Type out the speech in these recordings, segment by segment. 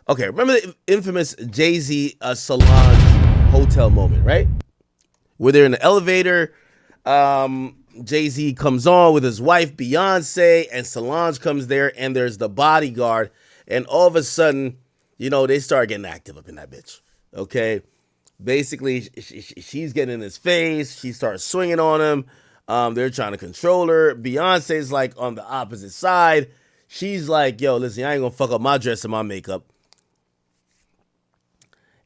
Okay, remember the infamous Jay-Z Solange hotel moment, right? Where they're in the elevator. Jay-Z comes on with his wife, Beyonce, and Solange comes there, and there's the bodyguard. And all of a sudden, they start getting active up in that bitch. Okay? Basically, she's getting in his face. She starts swinging on him. They're trying to control her. Beyonce's like on the opposite side. She's like, yo, listen, I ain't gonna fuck up my dress and my makeup.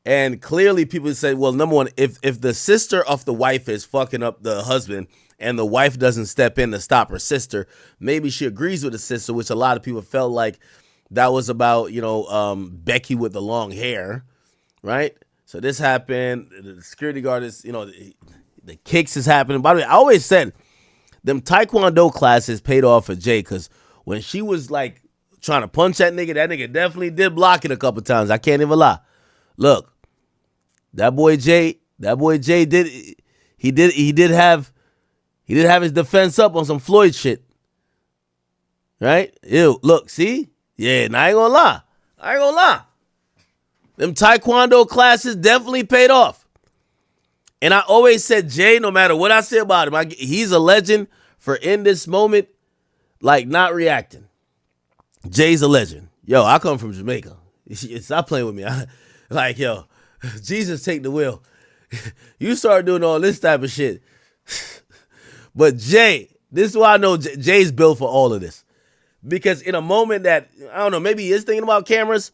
And clearly people said, well, number one, if the sister of the wife is fucking up the husband and the wife doesn't step in to stop her sister, maybe she agrees with the sister, which a lot of people felt like that was about, Becky with the long hair, right? So this happened. The security guard is, the kicks is happening. By the way, I always said them Taekwondo classes paid off for Jay, because when she was like trying to punch that nigga definitely did block it a couple times. I can't even lie. Look, that boy Jay did have his defense up on some Floyd shit. Right? Ew, look, see? Yeah, and I ain't gonna lie. Them Taekwondo classes definitely paid off. And I always said, Jay, no matter what I say about him, he's a legend for in this moment, like not reacting. Jay's a legend. Yo, I come from Jamaica. Stop playing with me. Like, yo, Jesus take the wheel. You start doing all this type of shit. But Jay, this is why I know Jay's built for all of this. Because in a moment that, I don't know, maybe he is thinking about cameras,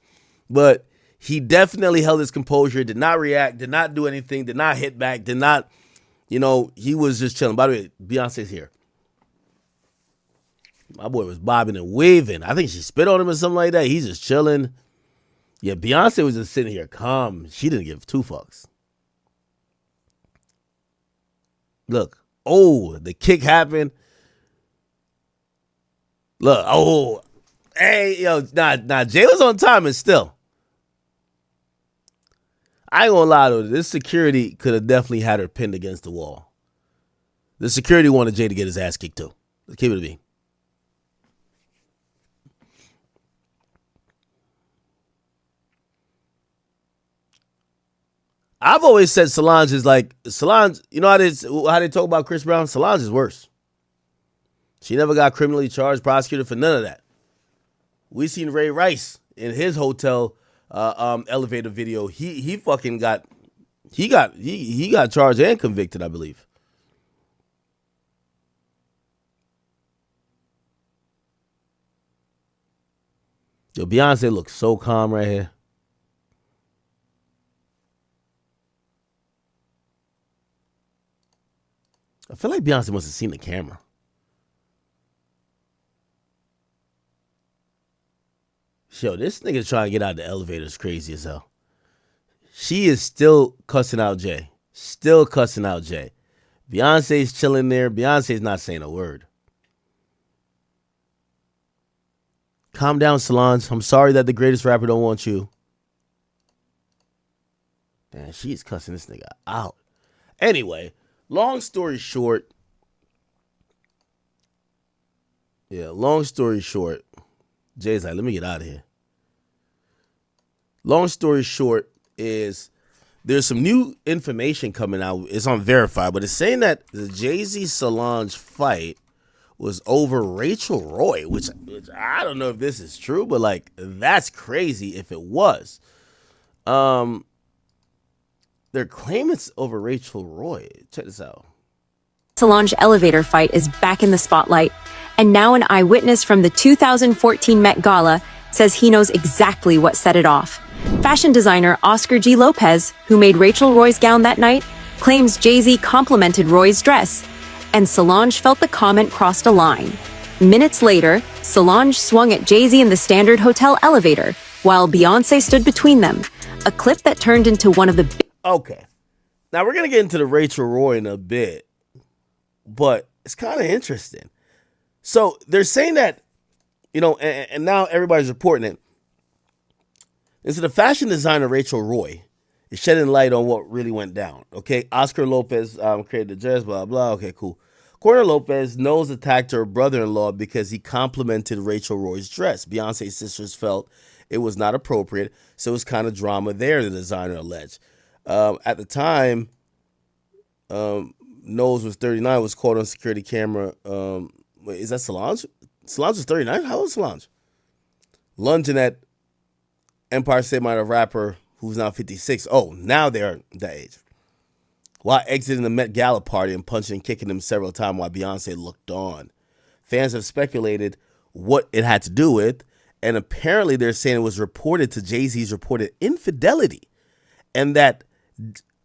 but he definitely held his composure, did not react, did not do anything, did not hit back, did not, he was just chilling. By the way, Beyonce's here. My boy was bobbing and waving. I think she spit on him or something like that. He's just chilling. Yeah, Beyonce was just sitting here calm. She didn't give two fucks. Look. Oh, the kick happened. Look. Oh. Hey, yo. Nah, Jay was on time and still. I ain't gonna lie, though. This security could have definitely had her pinned against the wall. The security wanted Jay to get his ass kicked, too. Let's keep it a beat. I've always said Solange, you know how they talk about Chris Brown? Solange is worse. She never got criminally charged, prosecuted for none of that. We seen Ray Rice in his hotel elevator video. He fucking got charged and convicted, I believe. Yo, Beyonce looks so calm right here. I feel like Beyonce must have seen the camera. Yo, this nigga trying to get out of the elevator is crazy as hell. She is still cussing out Jay. Beyonce's chilling there. Beyonce's not saying a word. Calm down, Solange. I'm sorry that the greatest rapper don't want you. Damn, she's cussing this nigga out. Anyway. Long story short, Jay's like, let me get out of here. Long story short is there's some new information coming out. It's unverified, but it's saying that the Jay-Z Solange fight was over Rachel Roy, which I don't know if this is true, but like that's crazy if it was. They're claiming it's over Rachel Roy. Check this out. Solange elevator fight is back in the spotlight, and now an eyewitness from the 2014 Met Gala says he knows exactly what set it off. Fashion designer Oscar G. Lopez, who made Rachel Roy's gown that night, claims Jay-Z complimented Roy's dress, and Solange felt the comment crossed a line. Minutes later, Solange swung at Jay-Z in the Standard Hotel elevator, while Beyonce stood between them, a clip that turned into one of the Okay. Now, we're going to get into the Rachel Roy in a bit, but it's kind of interesting. So, they're saying that, and now everybody's reporting it. And so, the fashion designer Rachel Roy is shedding light on what really went down. Okay, Oscar Lopez created the dress, blah, blah. Okay, cool. Corner Lopez attacked her brother-in-law because he complimented Rachel Roy's dress. Beyonce's sisters felt it was not appropriate. So it was kind of drama there, the designer alleged. At the time, Knowles was 39, was caught on security camera. Wait, is that Solange? Solange was 39? How old is Solange? Lunging at Empire State Minor rapper who's now 56. Oh, now they're that age. While exiting the Met Gala party and punching and kicking him several times while Beyonce looked on. Fans have speculated what it had to do with, and apparently they're saying it was reported to Jay-Z's reported infidelity, and that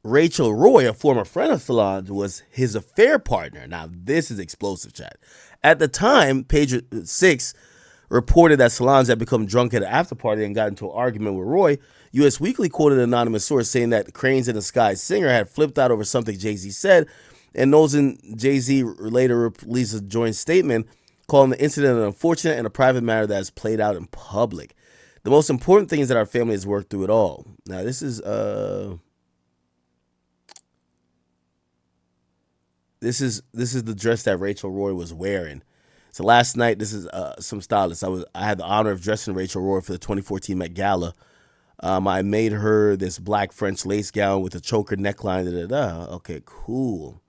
Rachel Roy, a former friend of Solange, was his affair partner. Now, this is explosive, chat. At the time, Page 6 reported that Solange had become drunk at an after party and got into an argument with Roy. U.S. Weekly quoted an anonymous source saying that Cranes in the Sky singer had flipped out over something Jay-Z said, and Knowles and Jay-Z later released a joint statement calling the incident an unfortunate and a private matter that has played out in public. The most important thing is that our family has worked through it all. Now, this is the dress that Rachel Roy was wearing. So last night, this is some stylists. I had the honor of dressing Rachel Roy for the 2014 Met Gala. I made her this black French lace gown with a choker neckline. Okay, cool.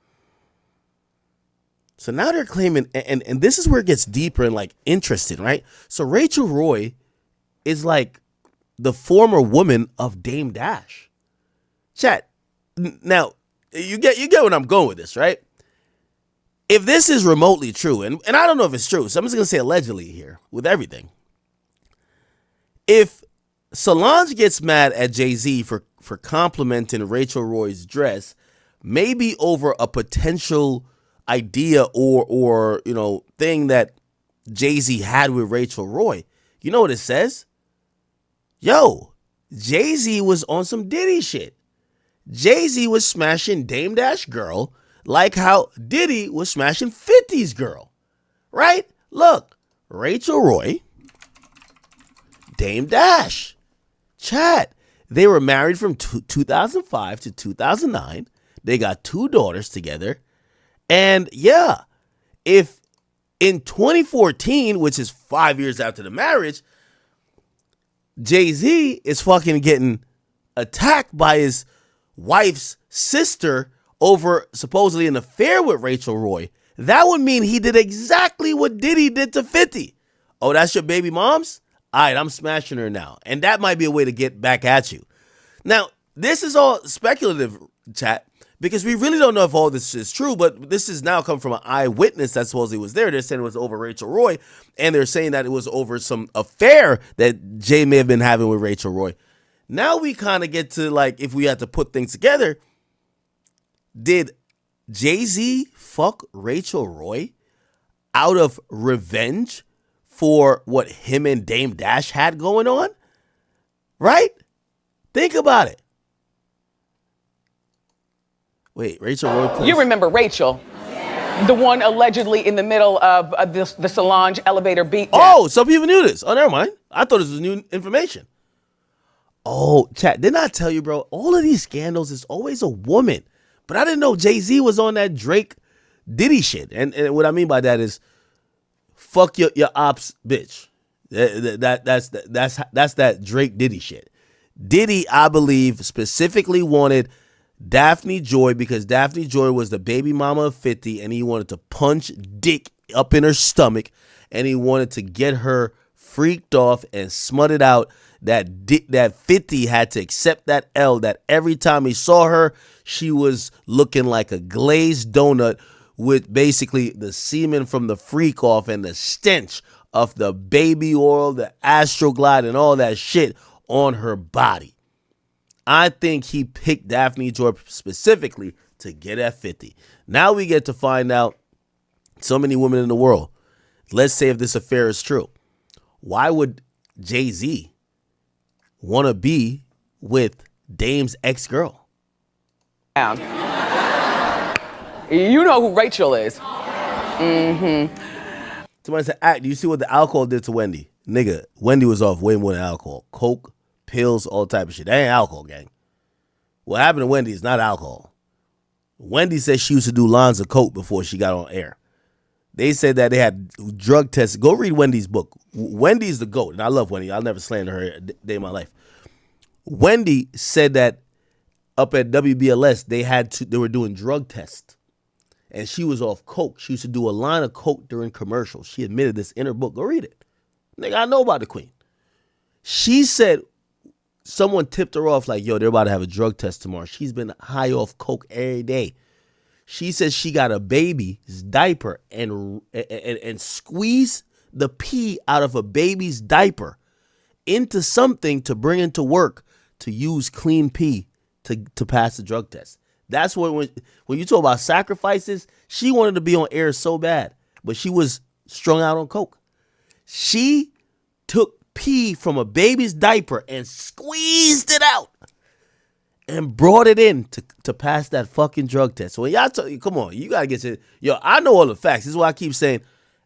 So now they're claiming, and this is where it gets deeper and like interesting, right? So Rachel Roy is like the former woman of Dame Dash. Chat. Now you get where I'm going with this, right? If this is remotely true, and I don't know if it's true, so I'm just gonna say allegedly here with everything. If Solange gets mad at Jay-Z for complimenting Rachel Roy's dress, maybe over a potential idea or thing that Jay-Z had with Rachel Roy, you know what it says? Yo, Jay-Z was on some Diddy shit. Jay-Z was smashing Dame Dash girl like how Diddy was smashing 50's girl, right? Look, Rachel Roy, Dame Dash, chat. They were married from 2005 to 2009. They got 2 daughters together. And yeah, if in 2014, which is 5 years after the marriage, Jay-Z is fucking getting attacked by his wife's sister over supposedly an affair with Rachel Roy, that would mean he did exactly what Diddy did to 50. Oh, that's your baby mom's? All right, I'm smashing her now. And that might be a way to get back at you. Now, this is all speculative, chat, because we really don't know if all this is true, but this has now come from an eyewitness that supposedly was there. They're saying it was over Rachel Roy, and they're saying that it was over some affair that Jay may have been having with Rachel Roy. Now we kind of get to, like, if we had to put things together, did Jay-Z fuck Rachel Roy out of revenge for what him and Dame Dash had going on? Right? Think about it. Wait, Rachel Roy plays... You remember Rachel, the one allegedly in the middle of the Solange elevator beatdown. Oh, some people knew this. Oh, never mind. I thought this was new information. Oh, chat, didn't I tell you, bro? All of these scandals is always a woman. But I didn't know Jay-Z was on that Drake Diddy shit. And what I mean by that is, fuck your ops bitch. That's that Drake Diddy shit. Diddy, I believe, specifically wanted Daphne Joy because Daphne Joy was the baby mama of 50, and he wanted to punch dick up in her stomach, and he wanted to get her freaked off and smutted out that 50 had to accept that L, that every time he saw her, she was looking like a glazed donut with basically the semen from the freak off and the stench of the baby oil, the Astroglide, and all that shit on her body. I think he picked Daphne Joy specifically to get at 50. Now we get to find out so many women in the world. Let's say if this affair is true. Why would Jay-Z want to be with Dame's ex-girl? You know who Rachel is. Mm-hmm. Somebody said, do you see what the alcohol did to Wendy? Nigga, Wendy was off way more than alcohol. Coke, pills, all type of shit. That ain't alcohol, gang. What happened to Wendy is not alcohol. Wendy said she used to do lines of coke before she got on air. They said that they had drug tests. Go read Wendy's book. Wendy's the GOAT, and I love Wendy. I'll never slander her a day in my life. Wendy said that up at WBLS, they were doing drug tests, and she was off coke. She used to do a line of coke during commercials. She admitted this in her book. Go read it. Nigga, I know about the queen. She said someone tipped her off like, yo, they're about to have a drug test tomorrow. She's been high off coke every day. She says she got a baby's diaper and squeezed the pee out of a baby's diaper into something to bring into work to use clean pee to pass the drug test. That's what when you talk about sacrifices, she wanted to be on air so bad, but she was strung out on coke. She took pee from a baby's diaper and squeezed it out and brought it in to pass that fucking drug test. So when y'all come on, you gotta get to yo. I know all the facts. This is why I keep saying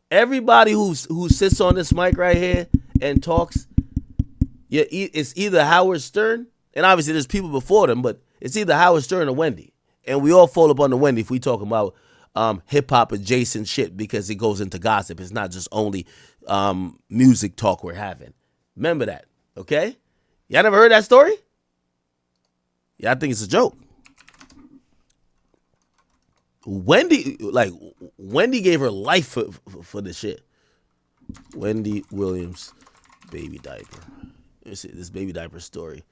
everybody who sits on this mic right here and talks, yeah, it's either Howard Stern, and obviously there's people before them, but it's either Howard Stern or Wendy, and we all fall up on the Wendy if we talking about hip hop adjacent shit because it goes into gossip. It's not just only music talk we're having. Remember that, okay? Y'all never heard that story? Yeah, I think it's a joke. Wendy gave her life for this shit. Wendy Williams, baby diaper. Let me see this baby diaper story.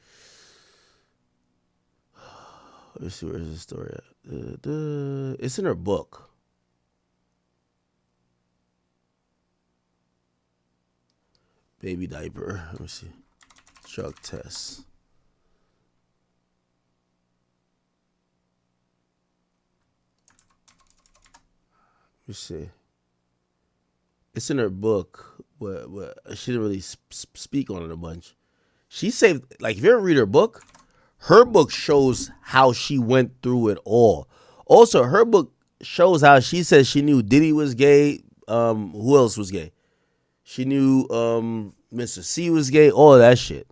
Let's see, where's the story at? It's in her book. Baby diaper. Let me see. Drug test. Let me see. It's in her book, but she didn't really speak on it a bunch. She saved, like, if you ever read her book shows how she went through it all. Also, her book shows how she says she knew Diddy was gay. Who else was gay? She knew Mr. C was gay. All of that shit.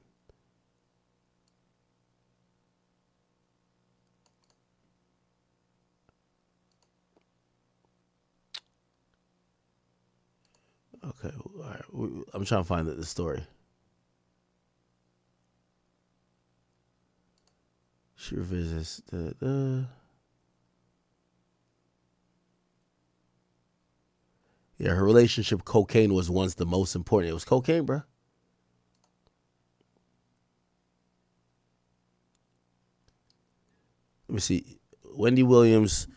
Okay, all right. I'm trying to find the story. She revisits Yeah, her relationship, cocaine was once the most important. It was cocaine, bro. Let me see. Wendy Williams,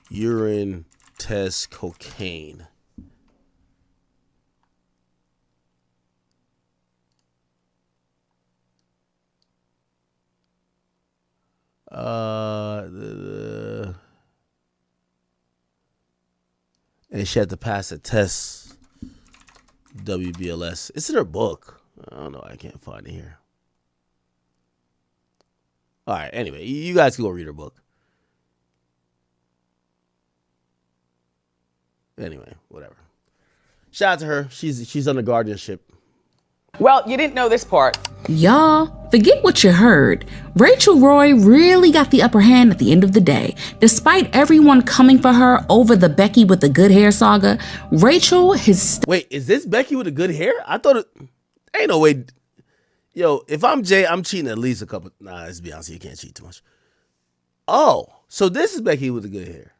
urine test, cocaine. And she had to pass a test. WBLS. It's in her book. I don't know. I can't find it here. All right. Anyway, you guys can go read her book. Anyway, whatever. Shout out to her. She's under guardianship. Well, you didn't know this part. Y'all, forget what you heard. Rachel Roy really got the upper hand at the end of the day. Despite everyone coming for her over the Becky with the good hair saga, Rachel has... Wait, is this Becky with the good hair? I thought it... Ain't no way... Yo, if I'm Jay, I'm cheating at least a couple... Nah, let's be honest, you can't cheat too much. Oh, so this is Becky with the good hair.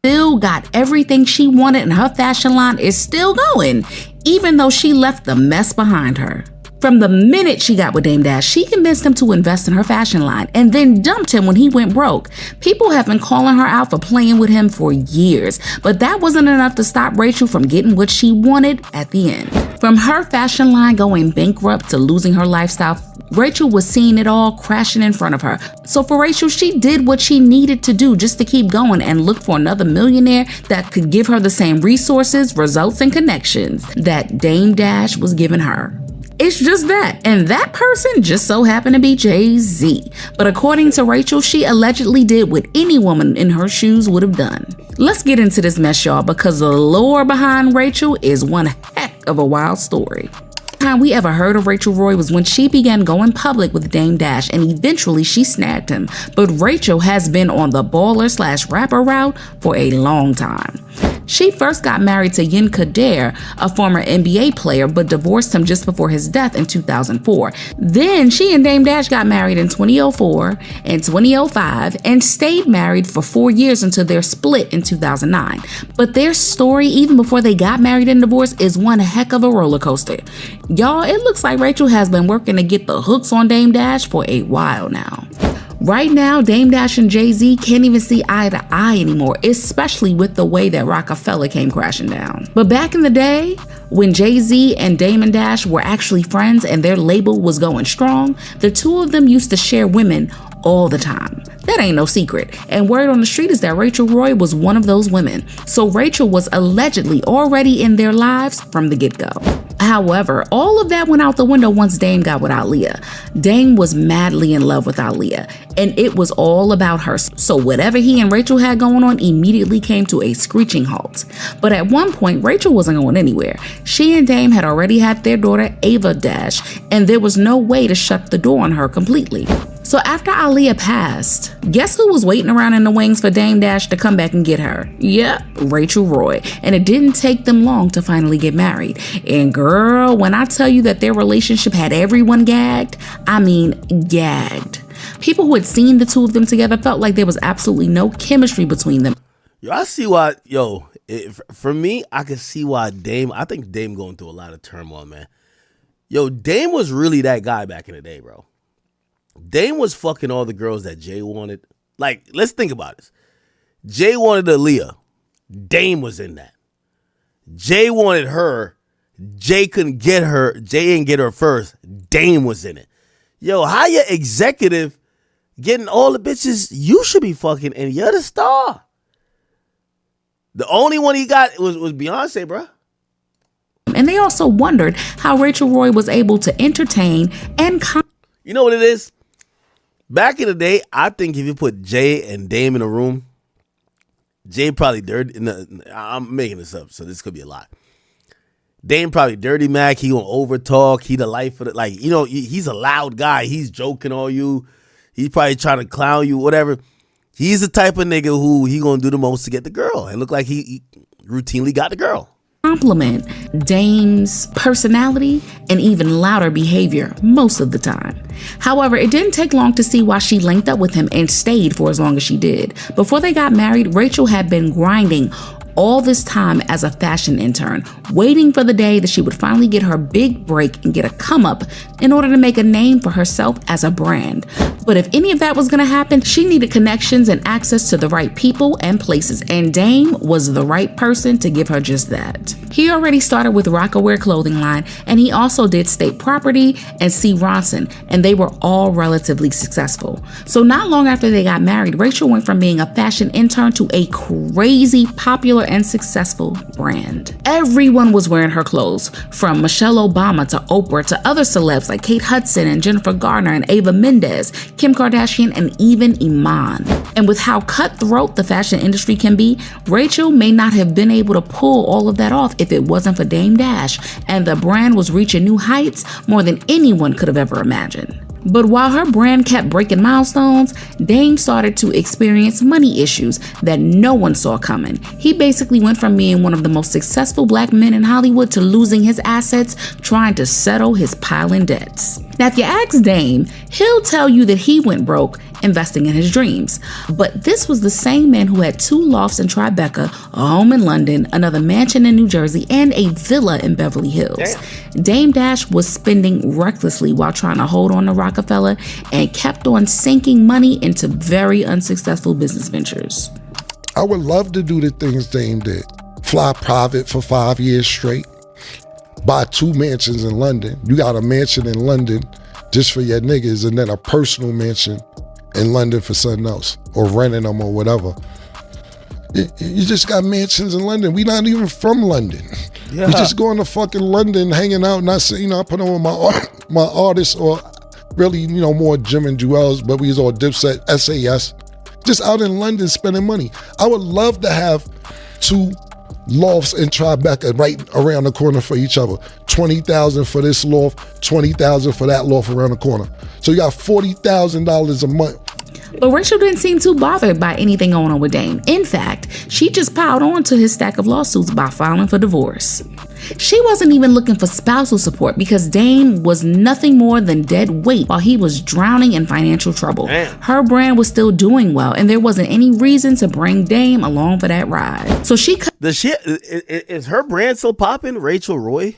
Still got everything she wanted and her fashion line is still going, even though she left the mess behind her. From the minute she got with Dame Dash, she convinced him to invest in her fashion line and then dumped him when he went broke. People have been calling her out for playing with him for years, but that wasn't enough to stop Rachel from getting what she wanted at the end. From her fashion line going bankrupt to losing her lifestyle, Rachel was seeing it all crashing in front of her. So for Rachel, she did what she needed to do just to keep going and look for another millionaire that could give her the same resources, results, and connections that Dame Dash was giving her. It's just that, and that person just so happened to be Jay-Z. But according to Rachel, she allegedly did what any woman in her shoes would have done. Let's get into this mess, y'all, because the lore behind Rachel is one heck of a wild story. Time we ever heard of Rachel Roy was when she began going public with Dame Dash, and eventually she snagged him. But Rachel has been on the baller/rapper route for a long time. She first got married to Yin Kader, a former NBA player, but divorced him just before his death in 2004. Then she and Dame Dash got married in 2004 and 2005 and stayed married for 4 years until their split in 2009. But their story, even before they got married and divorced, is one heck of a roller coaster. Y'all, it looks like Rachel has been working to get the hooks on Dame Dash for a while now. Right now, Dame Dash and Jay-Z can't even see eye to eye anymore, especially with the way that Rockefeller came crashing down. But back in the day, when Jay-Z and Damon Dash were actually friends and their label was going strong, the two of them used to share women all the time. That ain't no secret. And word on the street is that Rachel Roy was one of those women. So Rachel was allegedly already in their lives from the get-go. However, all of that went out the window once Dame got with Aaliyah. Dame was madly in love with Aaliyah, and it was all about her. So whatever he and Rachel had going on immediately came to a screeching halt. But at one point, Rachel wasn't going anywhere. She and Dame had already had their daughter Ava Dash, and there was no way to shut the door on her completely. So after Aaliyah passed, guess who was waiting around in the wings for Dame Dash to come back and get her? Yep, Rachel Roy. And it didn't take them long to finally get married. And girl, when I tell you that their relationship had everyone gagged, I mean gagged. People who had seen the two of them together felt like there was absolutely no chemistry between them. Yo, I see why, for me, I can see why I think Dame going through a lot of turmoil, man. Yo, Dame was really that guy back in the day, bro. Dame was fucking all the girls that Jay wanted. Like, let's think about this. Jay wanted Aaliyah. Dame was in that. Jay wanted her. Jay couldn't get her. Jay didn't get her first. Dame was in it. Yo, how your executive getting all the bitches you should be fucking and you're the star? The only one he got was Beyonce, bro. And they also wondered how Rachel Roy was able to entertain and you know what it is? Back in the day, I think if you put Jay and Dame in a room, Jay probably dirty. I'm making this up, so this could be a lot. Dame probably dirty Mac. He gonna overtalk. He the life of it. Like, he's a loud guy. He's joking on you. He's probably trying to clown you, whatever. He's the type of nigga who he gonna do the most to get the girl. And look like he routinely got the girl. Compliment Dame's personality and even louder behavior most of the time. However, it didn't take long to see why she linked up with him and stayed for as long as she did. Before they got married, Rachel had been grinding all this time as a fashion intern, waiting for the day that she would finally get her big break and get a come up in order to make a name for herself as a brand. But if any of that was going to happen, she needed connections and access to the right people and places, and Dame was the right person to give her just that. He already started with Rockaware clothing line, and he also did State Property and C. Ronson, and they were all relatively successful. So not long after they got married, Rachel went from being a fashion intern to a crazy popular and successful brand. Everyone was wearing her clothes, from Michelle Obama to Oprah to other celebs like Kate Hudson and Jennifer Garner and Ava Mendez, Kim Kardashian, and even Iman. And with how cutthroat the fashion industry can be, Rachel may not have been able to pull all of that off if it wasn't for Dame Dash, and the brand was reaching new heights more than anyone could have ever imagined. But while her brand kept breaking milestones, Dame started to experience money issues that no one saw coming. He basically went from being one of the most successful black men in Hollywood to losing his assets trying to settle his piling debts. Now, if you ask Dame, he'll tell you that he went broke investing in his dreams. But this was the same man who had 2 lofts in Tribeca, a home in London, another mansion in New Jersey, and a villa in Beverly Hills. Damn. Dame Dash was spending recklessly while trying to hold on to Rockefeller and kept on sinking money into very unsuccessful business ventures. I would love to do the things Dame did. Fly private for 5 years straight. Buy 2 mansions in London. You got a mansion in London just for your niggas, and then a personal mansion in London for something else, or renting them or whatever. You just got mansions in London. We not even from London. Yeah. We just going to fucking London, hanging out, not saying, I put on my artists, or really, more Jim and Jewels, but we was all Dipset, SAS, just out in London spending money. I would love to have 2 lofts in Tribeca right around the corner for each other. $20,000 for this loft, $20,000 for that loft around the corner. So you got $40,000 a month. But Rachel didn't seem too bothered by anything going on with Dame. In fact, she just piled on to his stack of lawsuits by filing for divorce. She wasn't even looking for spousal support because Dame was nothing more than dead weight while he was drowning in financial trouble. Damn. Her brand was still doing well, and there wasn't any reason to bring Dame along for that ride. So she cut Is her brand still popping? Rachel Roy?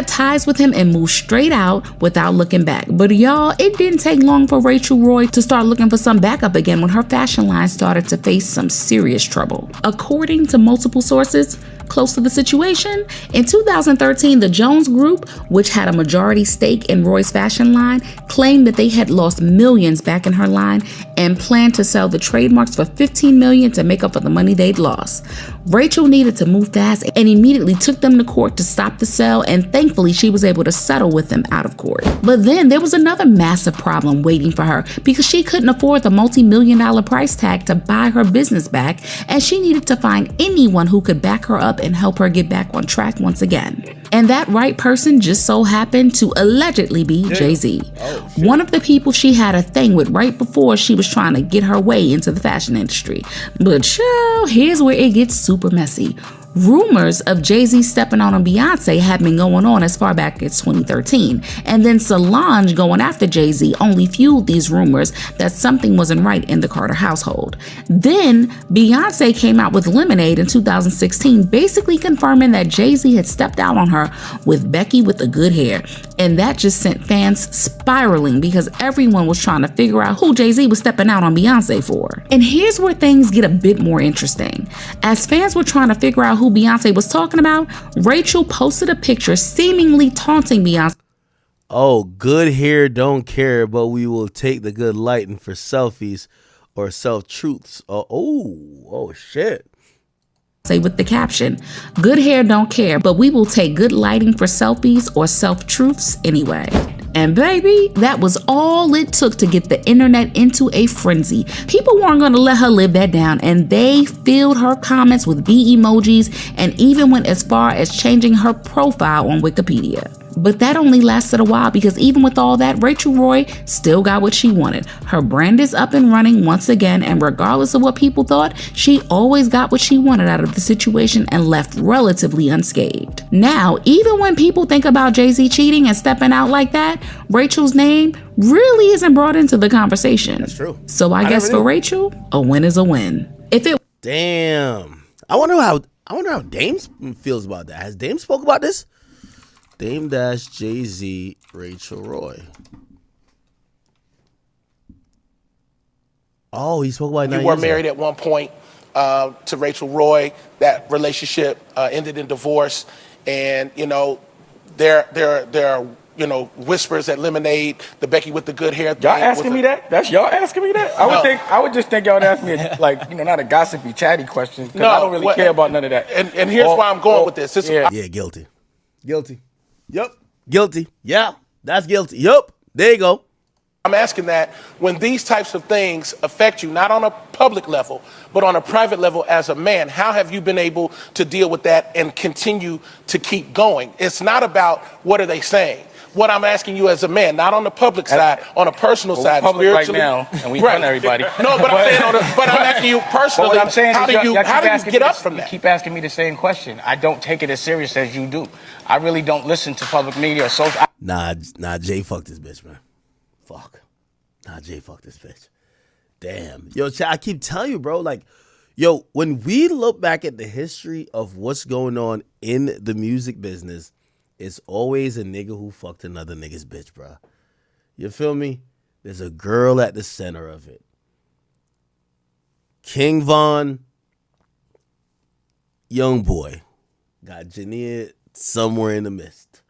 ties with him and moved straight out without looking back. But y'all, it didn't take long for Rachel Roy to start looking for some backup again when her fashion line started to face some serious trouble. According to multiple sources close to the situation, in 2013, the Jones Group, which had a majority stake in Roy's fashion line, claimed that they had lost millions back in her line and planned to sell the trademarks for $15 million to make up for the money they'd lost. Rachel needed to move fast and immediately took them to court to stop the sale, and thankfully she was able to settle with them out of court. But then there was another massive problem waiting for her because she couldn't afford the multi-million-dollar price tag to buy her business back, and she needed to find anyone who could back her up and help her get back on track once again. And that right person just so happened to allegedly be Jay-Z. One of the people she had a thing with right before she was trying to get her way into the fashion industry. But chill, here's where it gets super messy. Rumors of Jay-Z stepping out on Beyonce had been going on as far back as 2013, and then Solange going after Jay-Z only fueled these rumors that something wasn't right in the Carter household. Then Beyonce came out with Lemonade in 2016, basically confirming that Jay-Z had stepped out on her with Becky with the good hair, and that just sent fans spiraling because everyone was trying to figure out who Jay-Z was stepping out on Beyonce for. And here's where things get a bit more interesting. As fans were trying to figure out who Beyonce was talking about, Rachel posted a picture seemingly taunting Beyonce. Oh, good hair don't care, but we will take the good lighting for selfies or self-truths. Oh, shit. With the caption, "Good hair don't care, but we will take good lighting for selfies or self-truths anyway." And baby, that was all it took to get the internet into a frenzy. People weren't going to let her live that down, and they filled her comments with bee emojis and even went as far as changing her profile on Wikipedia. But that only lasted a while because even with all that, Rachel Roy still got what she wanted. Her brand is up and running once again, and regardless of what people thought, she always got what she wanted out of the situation and left relatively unscathed. Now, even when people think about Jay-Z cheating and stepping out like that, Rachel's name really isn't brought into the conversation. That's true. So I guess for Rachel, a win is a win. Damn. I wonder how Dame feels about that. Has Dame spoke about this? Dame dash Jay-Z Rachel Roy. Oh, he spoke about 9 years You were married at one point to Rachel Roy. That relationship ended in divorce, and there are whispers at Lemonade, the Becky with the good hair. Y'all asking me that? That's y'all asking me that? I would just think y'all would ask me not a gossipy, chatty question. No, I don't really care about none of that. And here's why I'm going with this. Yeah, guilty. Yep. Guilty. Yeah, that's guilty. Yep. There you go. I'm asking that when these types of things affect you, not on a public level, but on a private level as a man, how have you been able to deal with that and continue to keep going? It's not about what are they saying. What I'm asking you as a man, not on the public side, on a personal side, public spiritually. Right now, and we fun everybody. No, but I'm saying, but I'm asking you personally. What I'm saying how is do you get up from that? You keep asking me the same question. I don't take it as serious as you do. I really don't listen to public media or social. Nah, Jay fucked this bitch, man. Fuck. Nah, Jay fucked this bitch. Damn. Yo, I keep telling you, bro, when we look back at the history of what's going on in the music business, it's always a nigga who fucked another nigga's bitch, bro. You feel me? There's a girl at the center of it. King Von, young boy, got Jania somewhere in the mist.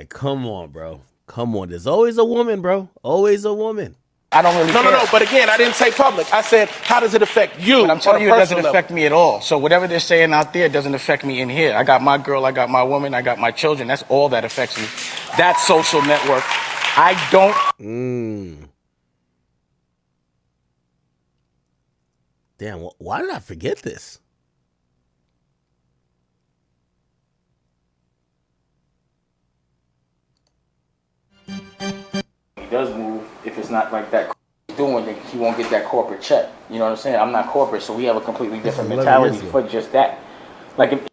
Come on, bro. Come on. There's always a woman, bro. Always a woman. I don't really care. No. But again, I didn't say public. I said, how does it affect you? But I'm telling you, it doesn't level? affect me at all. So whatever they're saying out there doesn't affect me in here. I got my girl, I got my woman, I got my children. That's all that affects me. That social network. I don't. Damn, why did I forget this? does move, if it's not like that doing, then he won't get that corporate check. You know what I'm saying? I'm not corporate, so we have a completely different mentality for just that. Like if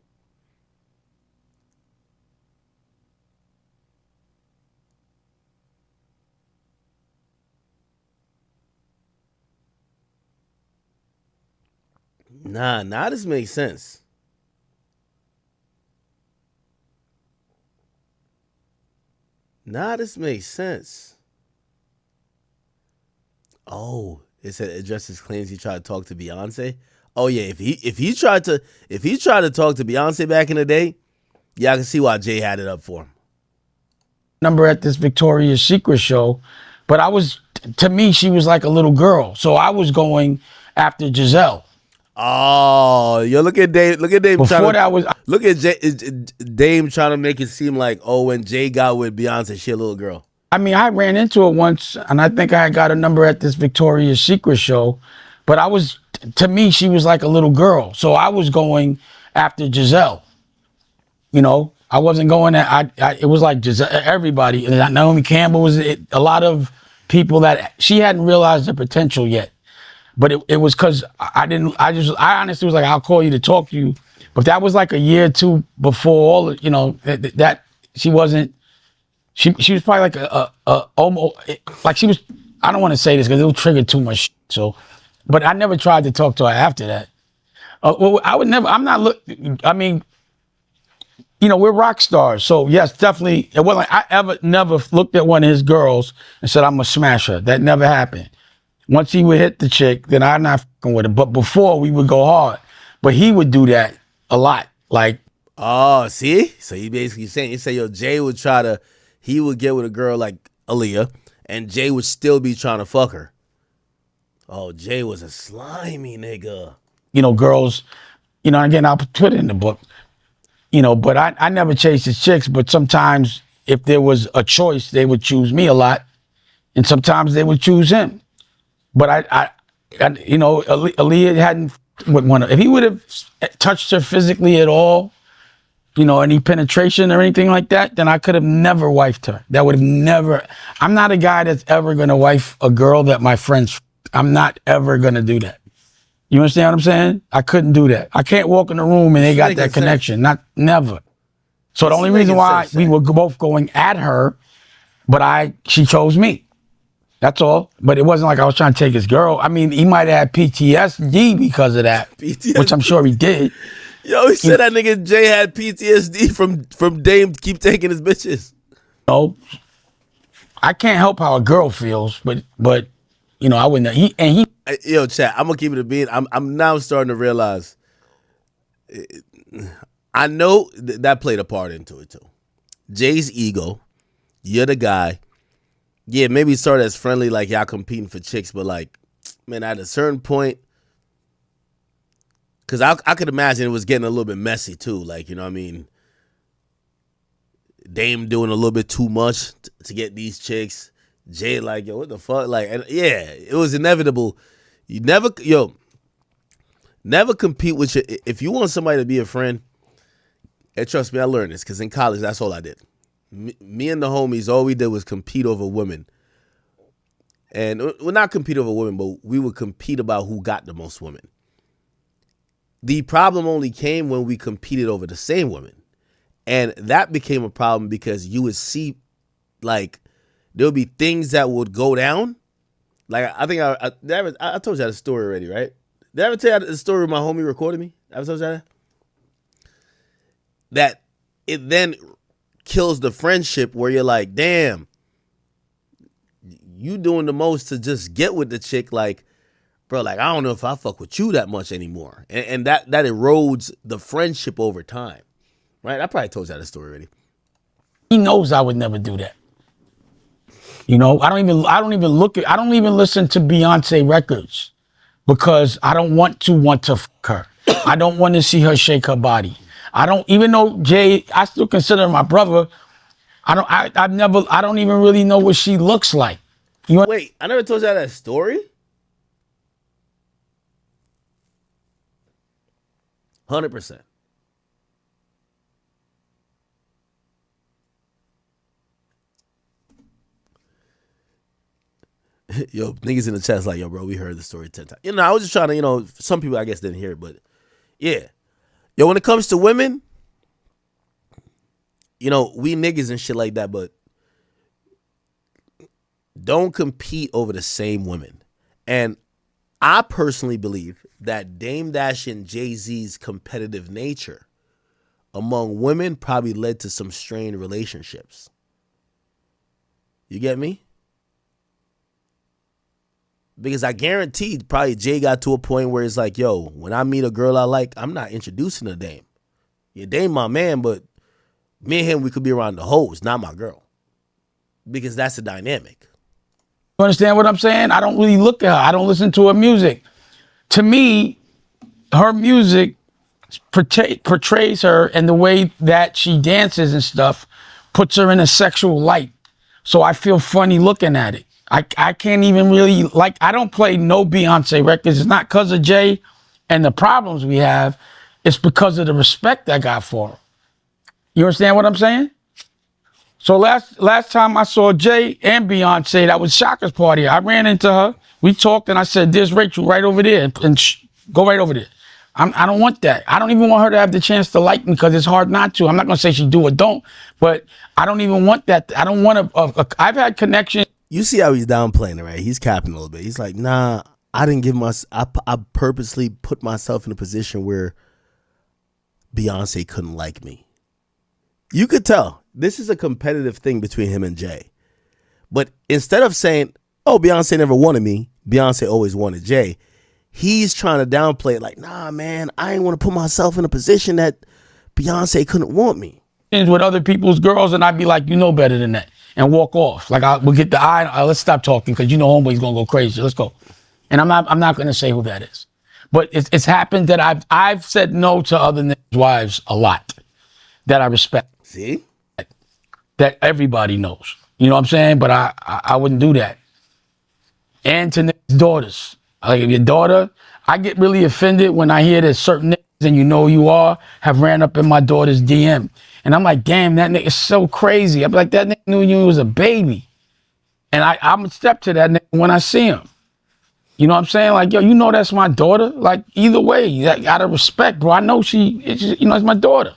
Nah, this makes sense. This makes sense. Oh, it said addresses claims he tried to talk to Beyonce. Oh yeah, if he tried to talk to Beyonce back in the day, yeah, I can see why Jay had it up for him. Number at this Victoria's Secret show, but to me, she was like a little girl, so I was going after Giselle. Oh, yo, look at Dame. Look at Dame. Look at Dame trying to make it seem like, oh, when Jay got with Beyonce, she a little girl. I mean, I ran into it once, and I think I got a number at this Victoria's Secret show, but to me, she was like a little girl, so I was going after Giselle. You know, I wasn't going at, it was like Giselle, everybody. Naomi Campbell was a lot of people that she hadn't realized the potential yet. But it was because I honestly was like, I'll call you to talk to you. But that was like a year or two before all, you know, that she wasn't, she was probably like almost, like she was, I don't want to say this because it'll trigger too much. So, but I never tried to talk to her after that. Well, I mean, you know, we're rock stars. So yes, definitely, it wasn't like I never looked at one of his girls and said, I'm gonna smash her. That never happened. Once he would hit the chick, then I'm not fucking with it. But before, we would go hard. But he would do that a lot. Like, oh, see? So you basically saying, you say, yo, Jay would he would get with a girl like Aaliyah, and Jay would still be trying to fuck her. Oh, Jay was a slimy nigga. You know, girls, you know, again, I'll put it in the book, you know, but I never chased his chicks, but sometimes if there was a choice, they would choose me a lot, and sometimes they would choose him. But I you know, Aaliyah hadn't if he would have touched her physically at all, you know, any penetration or anything like that, then I could have never wifed her. That would have never. I'm not a guy that's ever gonna wife a girl that my friends. I'm not ever gonna do that. You understand what I'm saying? I couldn't do that. I can't walk in the room and they got that connection. Never. So the only reason why we were both going at her, but she chose me. That's all. But it wasn't like I was trying to take his girl. I mean, he might have had PTSD because of that, which I'm sure he did. Yo, he said that nigga Jay had PTSD from Dame keep taking his bitches. No, I can't help how a girl feels, but you know, I wouldn't. Yo, chat. I'm gonna keep it a beat. I'm now starting to realize. I know that played a part into it too. Jay's ego. You're the guy. Yeah, maybe start as friendly, like y'all competing for chicks, but like, man, at a certain point, because I could imagine it was getting a little bit messy too. Like, you know what I mean? Dame doing a little bit too much to get these chicks. Jay like, yo, what the fuck? Like, and yeah, it was inevitable. You never compete with your, if you want somebody to be a friend, and trust me, I learned this, because in college, that's all I did. Me and the homies, all we did was compete over women. And we're not compete over women, but we would compete about who got the most women. The problem only came when we competed over the same women. And that became a problem because you would see, like, there would be things that would go down. Like, I think I told you that story already, right? Did I ever tell you the story where my homie recorded me? I ever told you that? That it then kills the friendship where you're like, damn, you doing the most to just get with the chick. Like, bro, like, I don't know if I fuck with you that much anymore. And that erodes the friendship over time. Right? I probably told you that story already. He knows I would never do that. You know, I don't even listen to Beyonce records because I don't want to fuck her. I don't want to see her shake her body. Even though Jay, I still consider her my brother. I don't even really know what she looks like. Wait, I never told you that story? 100%. Yo, niggas in the chat's like, yo, bro, we heard the story 10 times. You know, I was just trying to, you know, some people I guess didn't hear it, but yeah. Yo, when it comes to women, you know, we niggas and shit like that, but don't compete over the same women. And I personally believe that Dame Dash and Jay-Z's competitive nature among women probably led to some strained relationships. You get me? Because I guarantee probably Jay got to a point where it's like, yo, when I meet a girl I like, I'm not introducing her to Dame. Yeah, Dame my man, but me and him, we could be around the hoes, not my girl. Because that's the dynamic. You understand what I'm saying? I don't really look at her. I don't listen to her music. To me, her music portrays her, and the way that she dances and stuff puts her in a sexual light. So I feel funny looking at it. I can't even really, like, I don't play no Beyonce records. It's not because of Jay and the problems we have. It's because of the respect I got for her. You understand what I'm saying? So last time I saw Jay and Beyonce, that was Shaka's party. I ran into her. We talked, and I said, "There's Rachel right over there, and go right over there." I don't want that. I don't even want her to have the chance to like me because it's hard not to. I'm not gonna say she do or don't, but I don't even want that. I don't want to. I've had connections. You see how he's downplaying it, right? He's capping a little bit. He's like, nah, I didn't give I purposely put myself in a position where Beyonce couldn't like me. You could tell this is a competitive thing between him and Jay. But instead of saying, oh, Beyonce never wanted me, Beyonce always wanted Jay, he's trying to downplay it like, nah, man, I ain't want to put myself in a position that Beyonce couldn't want me. With other people's girls, and I'd be like, you know better than that, and walk off. Like, we'll get the eye, let's stop talking, because you know homeboy's going to go crazy. Let's go. And I'm not going to say who that is. But it's happened that I've said no to other niggas' wives a lot that I respect. See? That everybody knows. You know what I'm saying? But I wouldn't do that. And to niggas' daughters. Like, if your daughter, I get really offended when I hear that certain niggas, and you know you are, have ran up in my daughter's DM. And I'm like, damn, that nigga is so crazy. I'm like, that nigga knew you was a baby. And I'm a step to that nigga when I see him. You know what I'm saying? Like, yo, you know that's my daughter. Like, either way, out of respect, bro. I know it's my daughter.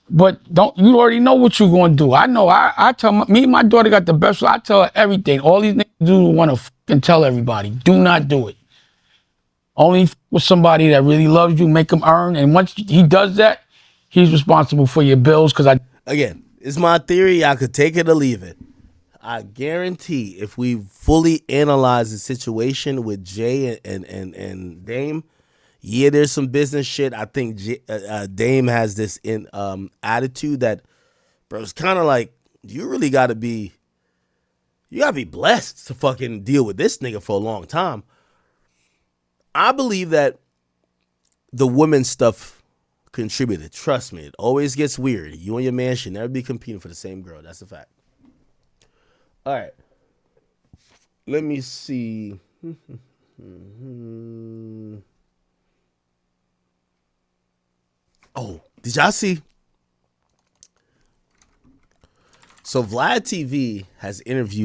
But you already know what you're going to do. I know. I tell me and my daughter got the best. I tell her everything. All these niggas do want to fucking tell everybody. Do not do it. Only with somebody that really loves you, make him earn. And once he does that, he's responsible for your bills. Again, it's my theory. I could take it or leave it. I guarantee if we fully analyze the situation with Jay and Dame, yeah, there's some business shit. I think Dame has this attitude that, bro, it's kind of like you really got to be blessed to fucking deal with this nigga for a long time. I believe that the women's stuff contributed. Trust me, it always gets weird. You and your man should never be competing for the same girl. That's a fact. All right. Let me see. Oh, did y'all see? So Vlad TV has interviewed